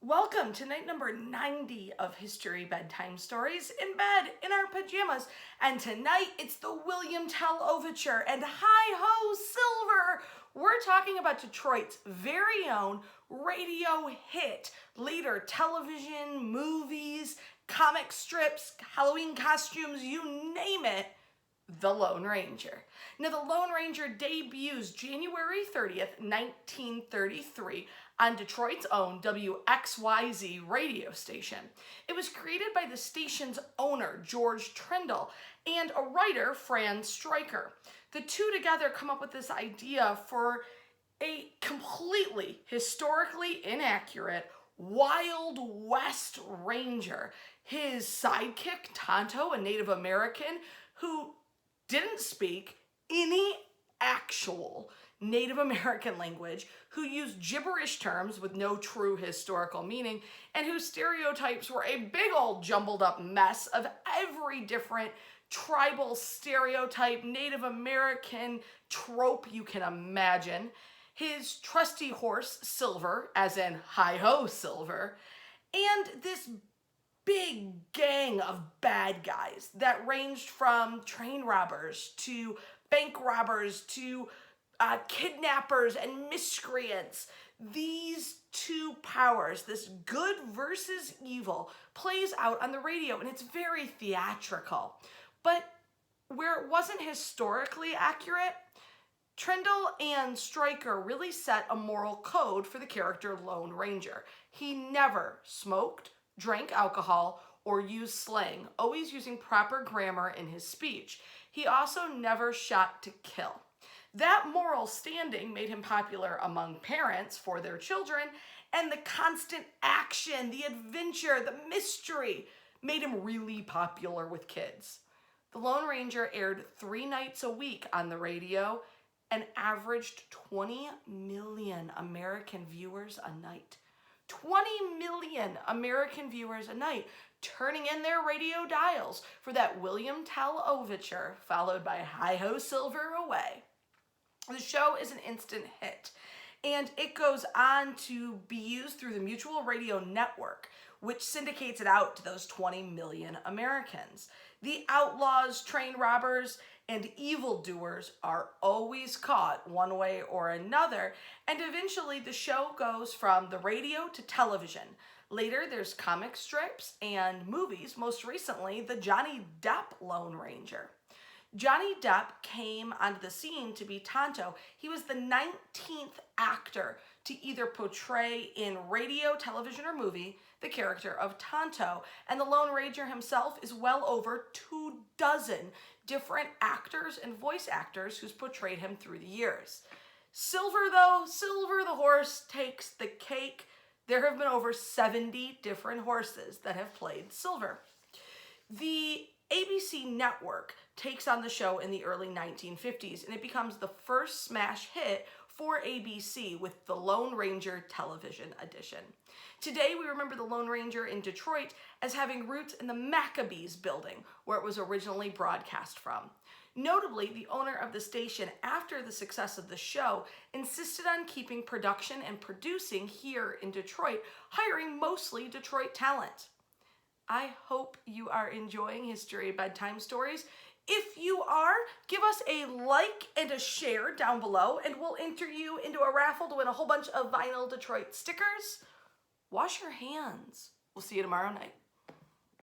Welcome to night number 90 of History Bedtime Stories in bed in our pajamas. And tonight it's the William Tell Overture and Hi Ho Silver. We're talking about Detroit's very own radio hit. Later, television, movies, comic strips, Halloween costumes, you name it. The Lone Ranger. Now, the Lone Ranger debuts January 30th, 1933 on Detroit's own WXYZ radio station. It was created by the station's owner, George Trindle, and a writer, Fran Stryker. The two together come up with this idea for a completely historically inaccurate Wild West Ranger. His sidekick, Tonto, a Native American who didn't speak any actual Native American language, who used gibberish terms with no true historical meaning, and whose stereotypes were a big old jumbled up mess of every different tribal stereotype, Native American trope you can imagine. His trusty horse, Silver, as in Hi-Ho Silver, and this big gang of bad guys that ranged from train robbers to bank robbers to kidnappers and miscreants. These two powers, this good versus evil, plays out on the radio, and it's very theatrical. But where it wasn't historically accurate, Trindle and Stryker really set a moral code for the character Lone Ranger. He never smoked, drank alcohol, or used slang, always using proper grammar in his speech. He also never shot to kill. That moral standing made him popular among parents for their children, and the constant action, the adventure, the mystery made him really popular with kids. The Lone Ranger aired 3 nights a week on the radio and averaged 20 million American viewers a night. 20 million American viewers a night turning in their radio dials for that William Tell Overture, followed by Hi-Ho Silver Away. The show is an instant hit, and it goes on to be used through the Mutual Radio Network, which syndicates it out to those 20 million Americans. The outlaws, train robbers, and evildoers are always caught one way or another, and eventually the show goes from the radio to television. Later, there's comic strips and movies, most recently, the Johnny Depp Lone Ranger. Johnny Depp came onto the scene to be Tonto. He was the 19th actor to either portray in radio, television, or movie the character of Tonto, and the Lone Ranger himself is well over 24 different actors and voice actors who's portrayed him through the years. Silver, though, Silver the horse takes the cake. There have been over 70 different horses that have played Silver. The ABC network takes on the show in the early 1950s, and it becomes the first smash hit for ABC with the Lone Ranger television edition. Today, we remember the Lone Ranger in Detroit as having roots in the Maccabees building, where it was originally broadcast from. Notably, the owner of the station, after the success of the show, insisted on keeping production and producing here in Detroit, hiring mostly Detroit talent. I hope you are enjoying History Bedtime Stories. If you are, give us a like and a share down below, and we'll enter you into a raffle to win a whole bunch of vinyl Detroit stickers. Wash your hands. We'll see you tomorrow night.